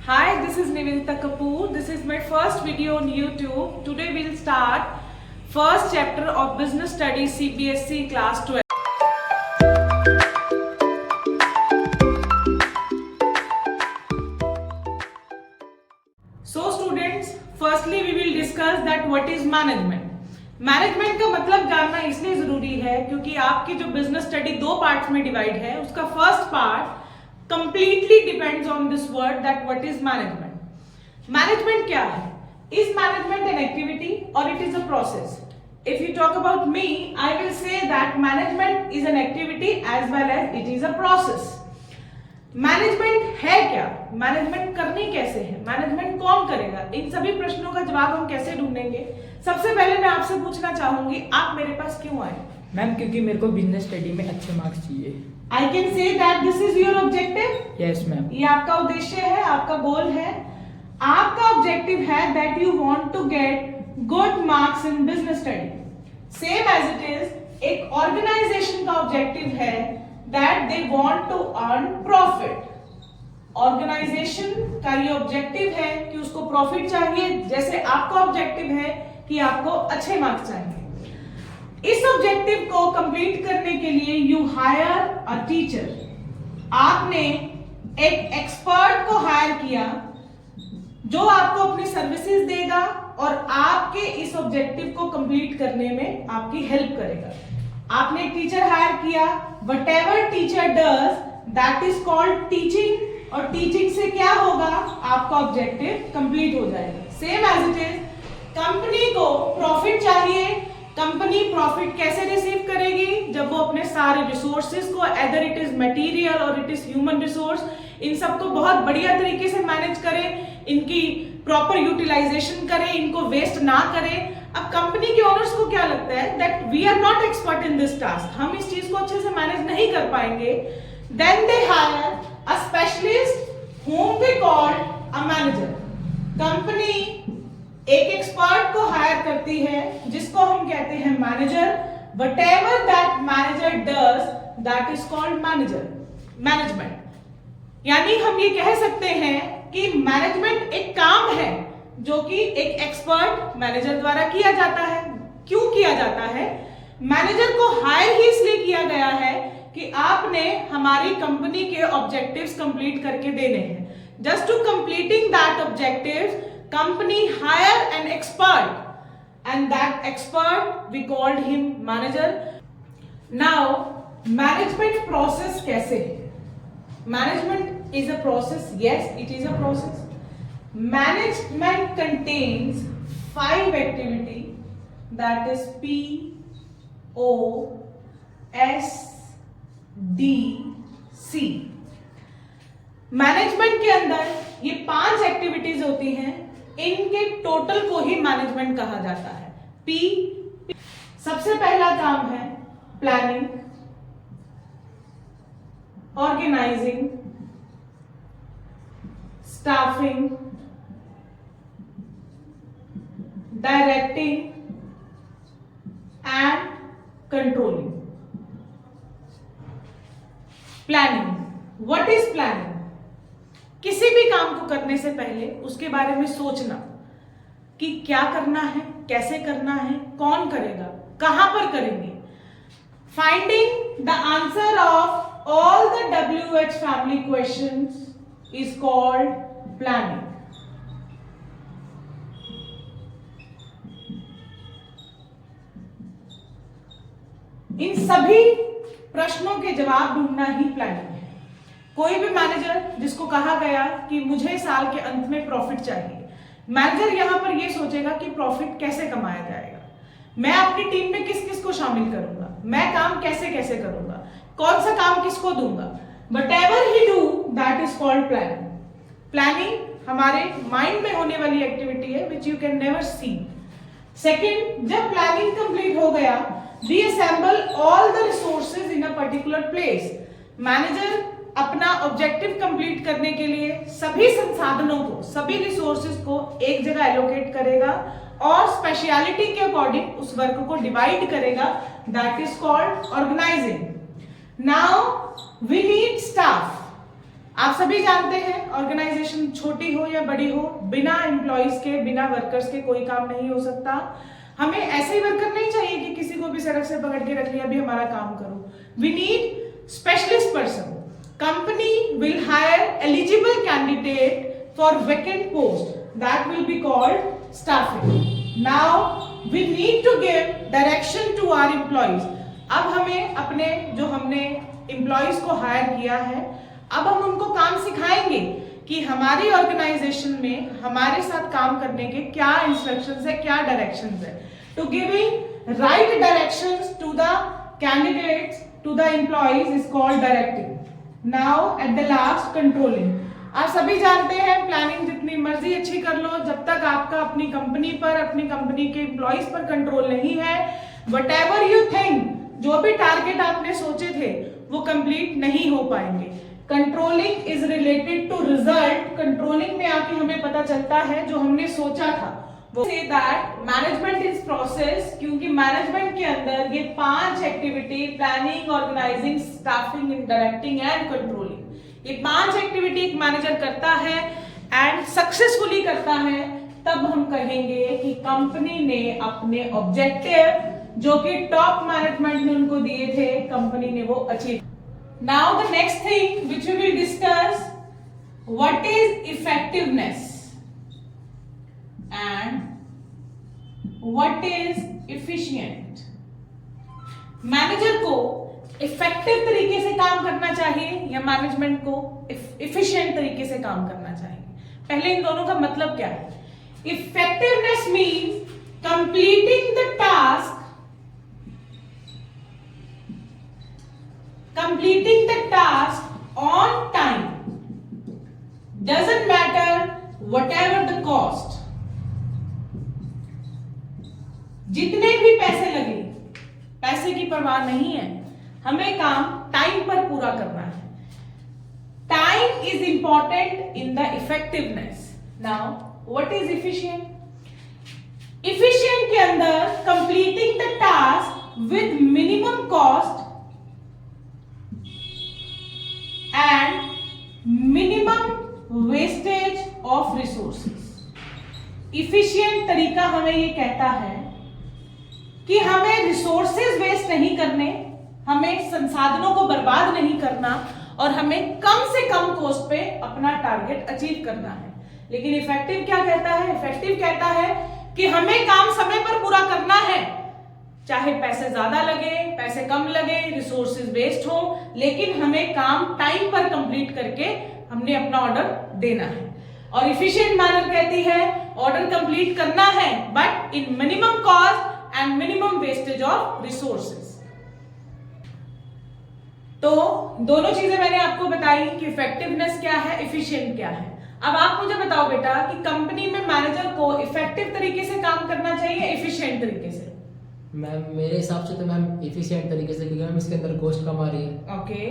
Hi, this is Nivedita Kapoor. This is my first video on YouTube. Today we'll start first chapter of Business Studies CBSE Class 12. So students, firstly we will discuss that what is management. Management का मतलब जानना इसलिए जरूरी है क्योंकि आपकी जो business study दो पार्ट्स में डिवाइड है, उसका first part completely depends on this word that what is management. Management क्या है? इज मैनेजमेंट एन एक्टिविटी और it is a process? If you talk about me, I will say that management is an activity as well as it is a process. Management है क्या? Management करनी कैसे है? Management कौन करेगा? इन सभी प्रश्नों का जवाब हम कैसे ढूंढेंगे? सबसे पहले मैं आपसे पूछना चाहूंगी, आप मेरे पास क्यों आए? मैम क्योंकि मेरे को बिजनेस स्टडी में अच्छे मार्क्स चाहिए। I can say that this is your objective. Yes ma'am. ये आपका उद्देश्य है, आपका गोल है। आपका ऑब्जेक्टिव है that you want to get good marks in business study. Same as it is एक ऑर्गेनाइजेशन का ऑब्जेक्टिव है that they want to earn profit. Organisation का ये ऑब्जेक्टिव है कि उसको प्रॉफिट चाहिए, जैसे आपका ऑब्जेक्टिव है कि आपको अच्छे मार्क्स चाहिए। इस ऑब्जेक्टिव को कंप्लीट करने के लिए यू हायर अ टीचर। आपने एक एक्सपर्ट को हायर किया जो आपको अपनी सर्विसेज देगा और आपके इस ऑब्जेक्टिव को कंप्लीट करने में आपकी हेल्प करेगा। आपने एक टीचर हायर किया, whatever teacher does that is called teaching, और टीचिंग से क्या होगा? आपका ऑब्जेक्टिव कंप्लीट हो जाएगा। Same as it is company को प्रॉफिट चाहिए। कंपनी प्रॉफिट कैसे रिसीव करेगी? जब वो अपने सारे रिसोर्सेज को, एदर इट इज मटेरियल और इट इज ह्यूमन रिसोर्स, इन सबको बहुत बढ़िया तरीके से मैनेज करे, इनकी प्रॉपर यूटिलाइजेशन करे, इनको वेस्ट ना करे। अब कंपनी के ओनर्स को क्या लगता है that we are not expert in this task, हम इस चीज को अच्छे से मैनेज नहीं कर पाएंगे। Then they hire a specialist whom we call a manager। कंपनी एक एक्सपर्ट को हायर करती है जिसको हम कहते हैं manager. whatever that manager does that is called management. यानी हम ये कह सकते हैं कि मैनेजमेंट एक काम है जो कि एक एक्सपर्ट मैनेजर द्वारा किया जाता है। क्यों किया जाता है? मैनेजर को हायर ही इसलिए किया गया है कि आपने हमारी कंपनी के ऑब्जेक्टिव्स कंप्लीट करके देने हैं। Just to completing that objectives, company hire an expert and that expert we called him manager. Now management process कैसे है? Management is a process. Yes, it is a process. Management contains 5 activity, that is P, O, S, D, C। Management के अंदर ये 5 activities होती हैं, इनके total को ही management कहा जाता है। P, सबसे पहला काम है planning, organising, staffing, directing and controlling. Planning. What is planning? किसी भी काम को करने से पहले उसके बारे में सोचना कि क्या करना है, कैसे करना है, कौन करेगा, कहां पर करेंगे। Finding the answer of all the WH family questions is called planning. इन सभी प्रश्नों के जवाब ढूंढना ही प्लानिंग है। कोई भी मैनेजर जिसको कहा गया कि मुझे साल के अंत में प्रॉफिट चाहिए, मैनेजर यहां पर यह सोचेगा कि प्रॉफिट कैसे कमाया जाएगा, मैं अपनी टीम में किस किस को शामिल करूंगा, मैं काम कैसे कैसे करूंगा, कौन सा काम किसको दूंगा। whatever he do that is called planning। Planning हमारे माइंड में होने वाली एक्टिविटी है which you can never see। Second, जब प्लानिंग कंप्लीट हो गया, we assemble all the resources in a particular place। Manager अपना ऑब्जेक्टिव कंप्लीट करने के लिए सभी संसाधनों को, सभी रिसोर्सेज को एक जगह एलोकेट करेगा और स्पेशलिटी के अकॉर्डिंग उस वर्क को डिवाइड करेगा। That is called organising. Now we need staff. आप सभी जानते हैं ऑर्गेनाइजेशन छोटी हो या बड़ी हो, बिना एम्प्लॉइज के, बिना वर्कर्स के कोई काम नहीं हो सकता। हमें ऐसे ही वर्कर नहीं चाहिए कि किसी को भी सड़क से पकड़ के रख लिया, अभी हमारा काम करो। We need specialist person. Company will hire eligible candidate for vacant post, that will be called staffing. Now we need to give direction to our employees. अब हमें अपने जो हमने एम्प्लॉइज को हायर किया है, अब हम उनको काम सिखाएंगे कि हमारी ऑर्गेनाइजेशन में हमारे साथ काम करने के क्या इंस्ट्रक्शंस है, क्या डायरेक्शंस है। To giving right directions to the candidates, to the employees is called directing. Now at the last, controlling. आप सभी जानते हैं प्लानिंग जितनी मर्जी अच्छी कर लो, जब तक आपका अपनी कंपनी पर, अपनी कंपनी के एम्प्लॉइज पर कंट्रोल नहीं है, व्हाटएवर यू थिंक, जो भी टारगेट आपने सोचे थे वो कंप्लीट नहीं हो पाएंगे। Controlling is related to result. Controlling में आके हमें पता चलता है जो हमने सोचा था वो। Say that management is process, क्योंकि मैनेजमेंट के अंदर ये 5 activity, planning, organising, staffing, directing and controlling, ये 5 एक्टिविटी एक मैनेजर करता है एंड सक्सेसफुली करता है, तब हम कहेंगे कि कंपनी ने अपने ऑब्जेक्टिव जो कि टॉप मैनेजमेंट ने उनको दिए थे, कंपनी ने वो achieve. Now the next thing which we will discuss, what is effectiveness and what is efficient। Manager को इफेक्टिव तरीके से काम करना चाहिए या मैनेजमेंट को इफिशिएंट तरीके से काम करना चाहिए। पहले इन दोनों का मतलब क्या है। Effectiveness means completing the task, completing the task on time, doesn't matter whatever the cost। जितने भी पैसे लगे, पैसे की परवाह नहीं है, हमें काम टाइम पर पूरा करना है। Time is important in the effectiveness. Now what is efficient. Efficient के अंदर completing the task with minimum cost and minimum wastage of resources। Efficient तरीका हमें ये कहता है कि हमें रिसोर्सेज वेस्ट नहीं करने, हमें संसाधनों को बर्बाद नहीं करना और हमें कम से कम कॉस्ट पे अपना टारगेट अचीव करना है। लेकिन इफेक्टिव क्या कहता है। इफेक्टिव कहता है कि हमें काम समय पर पूरा करना है, चाहे पैसे ज्यादा लगे, पैसे कम लगे, रिसोर्सेज वेस्ट हो, लेकिन हमें काम टाइम पर कंप्लीट करके हमने अपना ऑर्डर देना है। और इफिशिएंट मैनर कहती है ऑर्डर कंप्लीट करना है but in minimum cost and minimum wastage of resources. तो दोनों चीजें मैंने आपको बताई कि इफेक्टिवनेस क्या है, इफिशिएंट क्या है। अब आप मुझे बताओ बेटा कि कंपनी में मैनेजर को इफेक्टिव तरीके से काम करना चाहिए या इफिशिएंट तरीके से। मैम मेरे हिसाब से तो मैम इफिशिएंट तरीके से, क्योंकि मैम इसके अंदर कॉस्ट कम आ रही है। ओके,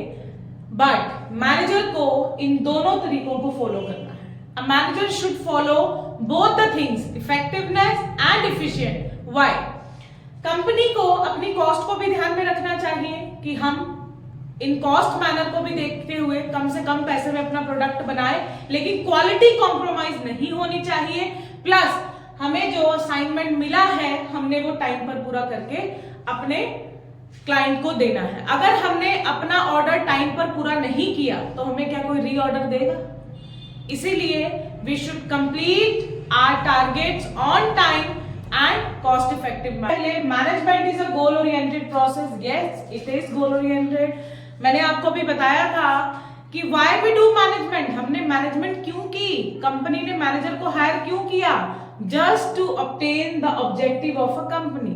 बट मैनेजर को इन दोनों तरीकों को फॉलो करना है। A manager should follow both the things, effectiveness and efficient. Why? Company को अपनी कॉस्ट को भी ध्यान में रखना चाहिए कि हम इन कॉस्ट मैनर को भी देखते हुए कम से कम पैसे में अपना प्रोडक्ट बनाए, लेकिन क्वालिटी कॉम्प्रोमाइज नहीं होनी चाहिए। प्लस हमें जो असाइनमेंट मिला है हमने वो टाइम पर पूरा करके अपने क्लाइंट को देना है। अगर हमने अपना ऑर्डर टाइम पर पूरा नहीं किया तो हमें क्या कोई रीऑर्डर देगा? इसीलिए we should complete our targets on time and cost effective. पहले management is a goal oriented process. Yes, it is goal oriented. मैंने आपको भी बताया था कि व्हाई वी डू मैनेजमेंट। हमने मैनेजमेंट क्यों की? कंपनी ने मैनेजर को हायर क्यों किया? Just to obtain the objective of a company.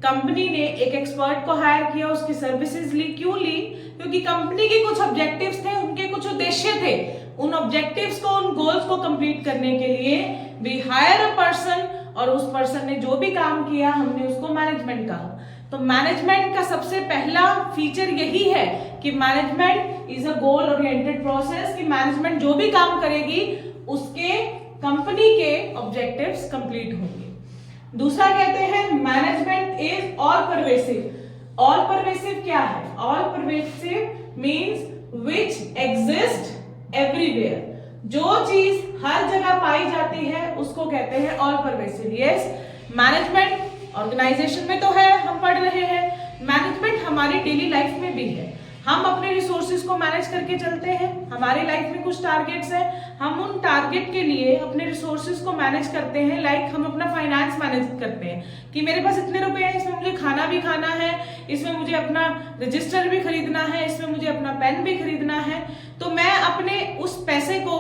Company ने एक एक्सपर्ट को हायर किया, उसकी सर्विसेज ली। क्यों ली? क्योंकि कंपनी के कुछ ऑब्जेक्टिव्स थे, उनके कुछ उद्देश्य थे। उन ऑब्जेक्टिव्स को, उन गोल्स को कंप्लीट करने के लिए वी हायर अ पर्सन, और उस पर्सन ने जो भी काम किया हमने उसको मैनेजमेंट कहा। तो मैनेजमेंट का सबसे पहला फीचर यही है कि management is a goal oriented process, कि मैनेजमेंट जो भी काम करेगी उसके कंपनी के ऑब्जेक्टिव्स कंप्लीट होंगे। दूसरा कहते हैं management is all pervasive. All pervasive क्या है? All pervasive means which exist everywhere. जो चीज हर जगह पाई जाती है उसको कहते हैं all pervasive. Yes, management organisation में तो है, हम पढ़ रहे हैं, मैनेजमेंट हमारी डेली लाइफ में भी है। हम अपने रिसोर्सेज को मैनेज करके चलते हैं, हमारी लाइफ में कुछ टारगेट्स हैं, हम उन टारगेट के लिए अपने रिसोर्सेज को मैनेज करते हैं। लाइक हम अपना फाइनेंस मैनेज करते हैं कि मेरे पास इतने रुपए हैं, इसमें मुझे खाना भी खाना है, इसमें मुझे अपना रजिस्टर भी खरीदना है, इसमें मुझे अपना पेन भी खरीदना है। तो मैं अपने उस पैसे को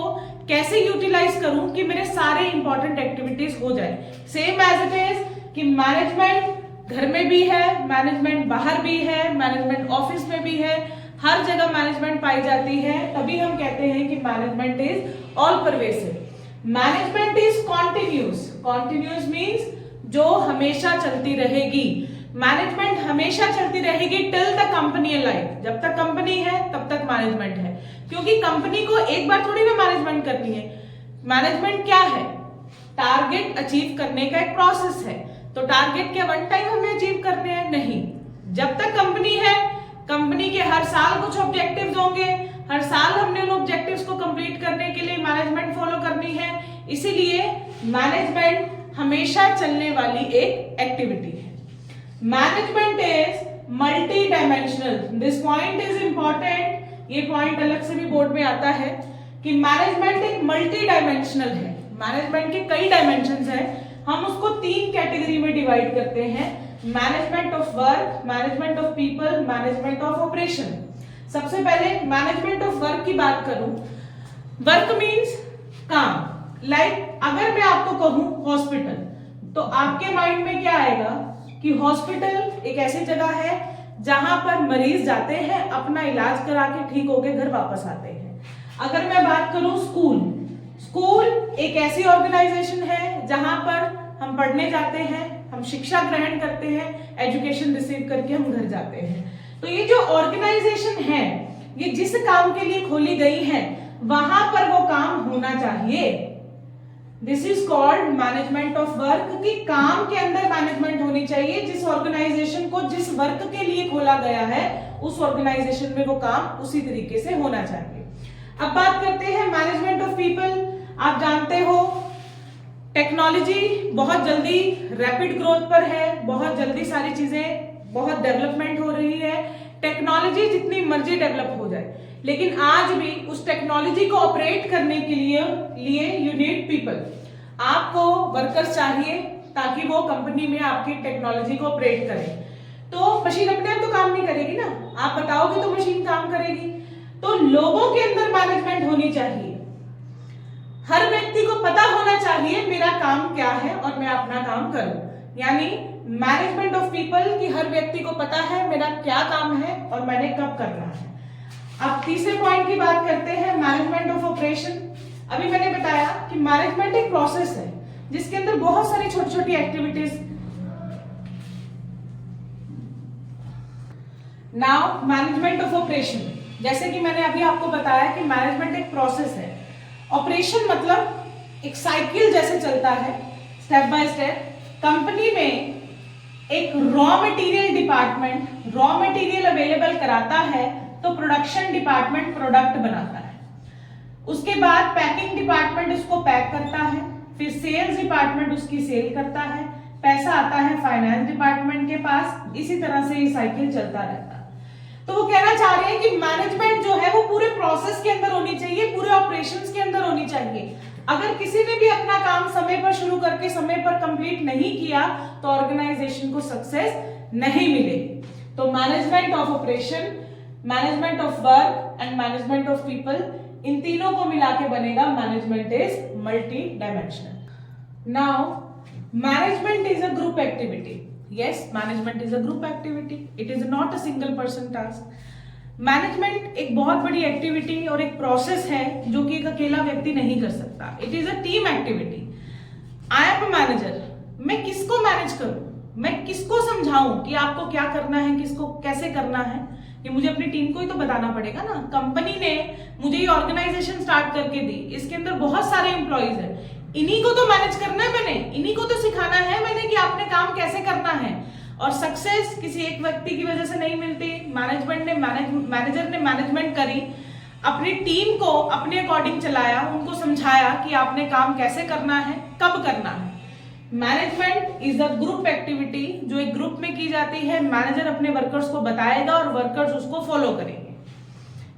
कैसे यूटिलाइज करूं कि मेरे सारे इंपॉर्टेंट एक्टिविटीज हो जाए। सेम एज इट इज कि मैनेजमेंट घर में भी है, मैनेजमेंट बाहर भी है, मैनेजमेंट ऑफिस में भी है, हर जगह मैनेजमेंट पाई जाती है। तभी हम कहते हैं कि management is all pervasive. Management is continuous. Continuous means जो हमेशा चलती रहेगी। मैनेजमेंट हमेशा चलती रहेगी टिल द कंपनी है लाइफ। जब तक कंपनी है तब तक मैनेजमेंट है, क्योंकि कंपनी को एक बार थोड़ी ना मैनेजमेंट करनी है। मैनेजमेंट क्या है? टारगेट अचीव करने का एक प्रोसेस है। तो टारगेट क्या वन टाइम हमें अचीव करने हैं? नहीं। जब तक कंपनी है, कंपनी के हर साल कुछ ऑब्जेक्टिव्स होंगे, हर साल हमने उन ऑब्जेक्टिव्स को कंप्लीट करने के लिए मैनेजमेंट फॉलो करनी है। इसीलिए मैनेजमेंट हमेशा चलने वाली एक एक्टिविटी है। Management is multi dimensional. This point is important. ये पॉइंट अलग से भी बोर्ड में आता है कि मैनेजमेंट एक मल्टी डायमेंशनल है। मैनेजमेंट के कई डायमेंशंस हैं। हम उसको 3 कैटेगरी में डिवाइड करते हैं: management of work, management of people, management of operation. सबसे पहले मैनेजमेंट ऑफ वर्क की बात करूं, वर्क मींस काम। लाइक अगर मैं आपको कहूं हॉस्पिटल, तो आपके माइंड में क्या आएगा कि हॉस्पिटल एक ऐसी जगह है जहां पर मरीज जाते हैं, अपना इलाज करा के ठीक होके घर वापस आते हैं। अगर मैं बात करूं स्कूल, स्कूल एक ऐसी ऑर्गेनाइजेशन है जहां पर हम पढ़ने जाते हैं, हम शिक्षा ग्रहण करते हैं, एजुकेशन रिसीव करके हम घर जाते हैं। तो ये जो ऑर्गेनाइजेशन है, ये जिस काम के लिए खोली गई है वहां पर वो काम होना चाहिए। This is called management of work, कि काम के अंदर मैनेजमेंट होनी चाहिए। जिस ऑर्गेनाइजेशन को जिस वर्क के लिए खोला गया है, उस ऑर्गेनाइजेशन में वो काम उसी तरीके से होना चाहिए। अब बात करते हैं मैनेजमेंट ऑफ पीपल। आप जानते हो टेक्नोलॉजी बहुत जल्दी रैपिड ग्रोथ पर है, बहुत जल्दी सारी चीजें बहुत डेवलपमेंट हो रही है। टेक्नोलॉजी जितनी मर्जी डेवलप हो जाए, लेकिन आज भी उस टेक्नोलॉजी को ऑपरेट करने के लिए यू नीड पीपल। आपको वर्कर्स चाहिए ताकि वो कंपनी में आपकी टेक्नोलॉजी को ऑपरेट करे। तो मशीन अपने आप तो काम नहीं करेगी ना, आप बताओगे तो मशीन काम करेगी। तो लोगों के अंदर मैनेजमेंट होनी चाहिए। हर व्यक्ति को पता होना चाहिए मेरा काम क्या है और मैं अपना काम करूं। यानी मैनेजमेंट ऑफ पीपल, कि हर व्यक्ति को पता है मेरा क्या काम है और मैंने कब करना है। अब तीसरे पॉइंट की बात करते हैं, मैनेजमेंट ऑफ ऑपरेशन। अभी मैंने बताया कि मैनेजमेंट एक प्रोसेस है जिसके अंदर बहुत सारी छोटी छोटी activities. Now management of operation, जैसे कि मैंने अभी आपको बताया कि मैनेजमेंट एक प्रोसेस है। ऑपरेशन मतलब एक साइकिल जैसे चलता है, स्टेप बाय स्टेप। कंपनी में एक raw material department raw material available कराता है, तो प्रोडक्शन डिपार्टमेंट प्रोडक्ट बनाता है। उसके बाद पैकिंग डिपार्टमेंट उसको पैक करता है, फिर सेल्स डिपार्टमेंट उसकी सेल करता है, पैसा आता है फाइनेंस डिपार्टमेंट के पास। इसी तरह से ये साइकिल चलता रहता है। तो वो कहना चाह रहे हैं कि मैनेजमेंट जो है वो पूरे प्रोसेस के अंदर होनी चाहिए, पूरे ऑपरेशंस के अंदर होनी चाहिए। अगर किसी ने भी अपना काम समय पर शुरू करके समय पर कंप्लीट नहीं किया तो ऑर्गेनाइजेशन को सक्सेस नहीं मिलेगी। तो management of operation, management of work and management of people, इन तीनों को मिला के बनेगा management is multi dimensional. Now management is a group activity. Yes, management is a group activity. It is not a single person task. Management एक बहुत बड़ी activity और एक प्रोसेस है जो कि एक अकेला व्यक्ति नहीं कर सकता। It is a team activity. I am a manager, मैं किसको मैनेज करूं, मैं किसको समझाऊं कि आपको क्या करना है, किसको कैसे करना है, ये मुझे अपनी टीम को ही तो बताना पड़ेगा ना। कंपनी ने मुझे ये ऑर्गेनाइजेशन स्टार्ट करके दी, इसके अंदर बहुत सारे एम्प्लॉइज हैं, इन्हीं को तो मैनेज करना है मैंने, इन्हीं को तो सिखाना है मैंने कि आपने काम कैसे करना है। और सक्सेस किसी एक व्यक्ति की वजह से नहीं मिलती। मैनेजर ने मैनेजमेंट करी, अपनी टीम को अपने अकॉर्डिंग चलाया, उनको समझाया कि आपने काम कैसे करना है, कब करना है। Management is a group activity जो एक ग्रुप में की जाती है। मैनेजर अपने वर्कर्स को बताएगा और वर्कर्स उसको फॉलो करेंगे।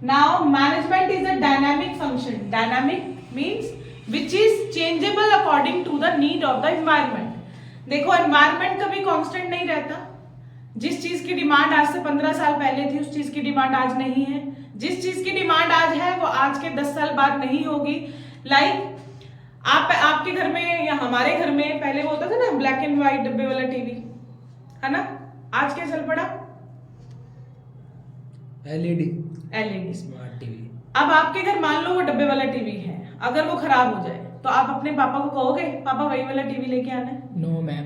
Now management is a dynamic function. Dynamic means which is changeable according to the need of the environment. देखो एनवायरमेंट कभी कांस्टेंट नहीं रहता। जिस चीज की डिमांड आज से 15 साल पहले थी उस चीज की डिमांड आज नहीं है। जिस चीज की डिमांड आज है वो आज के 10 साल बाद नहीं होगी। लाइक आपके घर में या हमारे घर में पहले वो होता था ना ब्लैक एंड व्हाइट डब्बे वाला टीवी, है ना। आज क्या चल पड़ा? LED smart TV. अब आपके घर मान लो वो डब्बे वाला टीवी है, अगर वो खराब हो जाए तो आप अपने पापा को कहोगे पापा वही वाला टीवी लेके आना है? No ma'am.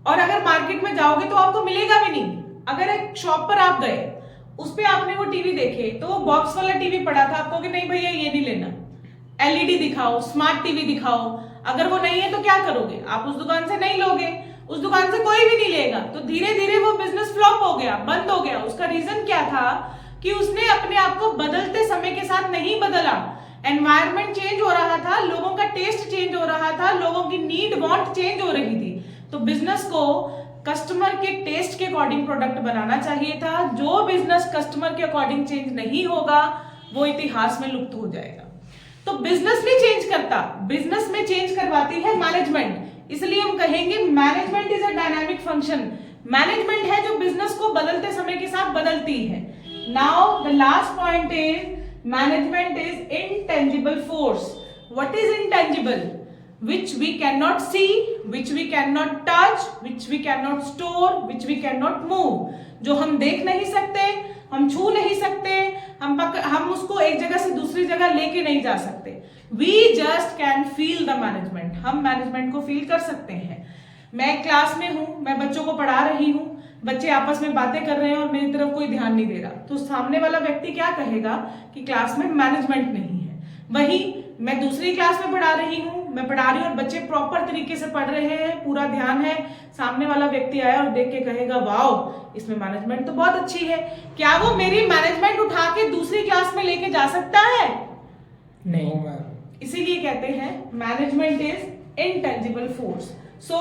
और अगर मार्केट में जाओगे तो आपको मिलेगा भी नहीं। अगर एक शॉप पर आप गए, उस पे आपने वो टीवी देखे तो वो बॉक्स वाला टीवी पड़ा था, आप कहोगे नहीं भैया ये नहीं लेना, एलईडी दिखाओ, स्मार्ट टीवी दिखाओ। अगर वो नहीं है तो क्या करोगे? आप उस दुकान से नहीं लोगे, उस दुकान से कोई भी नहीं लेगा। तो धीरे धीरे वो बिजनेस फ्लॉप हो गया, बंद हो गया। उसका रीजन क्या था कि उसने अपने आप को बदलते समय के साथ नहीं बदला। एनवायरनमेंट चेंज हो रहा था, लोगों का टेस्ट चेंज हो रहा था, लोगों की नीड वांट चेंज हो रही थी। तो बिजनेस को कस्टमर के टेस्ट के अकॉर्डिंग प्रोडक्ट बनाना चाहिए था। जो बिजनेस कस्टमर के अकॉर्डिंग चेंज नहीं होगा वो इतिहास में लुप्त हो जाएगा। तो बिजनेस नहीं चेंज करता, बिजनेस में चेंज करवाती है मैनेजमेंट। इसलिए हम कहेंगे management is a dynamic function. Management है जो बिजनेस को बदलते समय के साथ बदलती है। Now the last point is management is intangible force. What is intangible? which we cannot see, which we cannot touch, which we cannot store, which we cannot move। जो हम देख नहीं सकते, हम छू नहीं सकते, हम उसको एक जगह से दूसरी जगह लेके नहीं जा सकते। We just can feel the management। हम मैनेजमेंट को फील कर सकते हैं। मैं क्लास में हूं, मैं बच्चों को पढ़ा रही हूं, बच्चे आपस में बातें कर रहे हैं और मेरी तरफ कोई ध्यान नहीं दे रहा, तो सामने वाला व्यक्ति क्या कहेगा कि क्लास में मैनेजमेंट नहीं है। वही मैं दूसरी क्लास में पढ़ा रही हूँ, मैं पढ़ा रही हूँ और बच्चे प्रॉपर तरीके से पढ़ रहे हैं, पूरा ध्यान है, सामने वाला व्यक्ति आया और देख के कहेगा वाओ इसमें मैनेजमेंट तो बहुत अच्छी है। क्या वो मेरी मैनेजमेंट उठा के दूसरी क्लास में लेके जा सकता है? नहीं। इसीलिए कहते हैं management is intangible force. So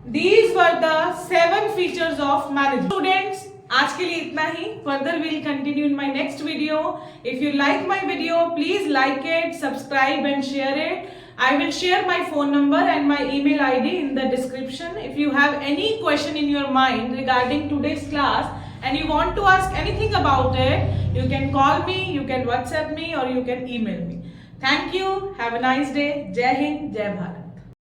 these were the 7 features of management. Students आज के लिए इतना ही। Further will continue in my next video. If you like my video please like it, subscribe and share it. I will share my phone number and my email ID in the description. If you have any question in your mind regarding today's class and you want to ask anything about it, you can call me, you can WhatsApp me or you can email me. Thank you. Have a nice day. Jai Hind, Jai Bharat.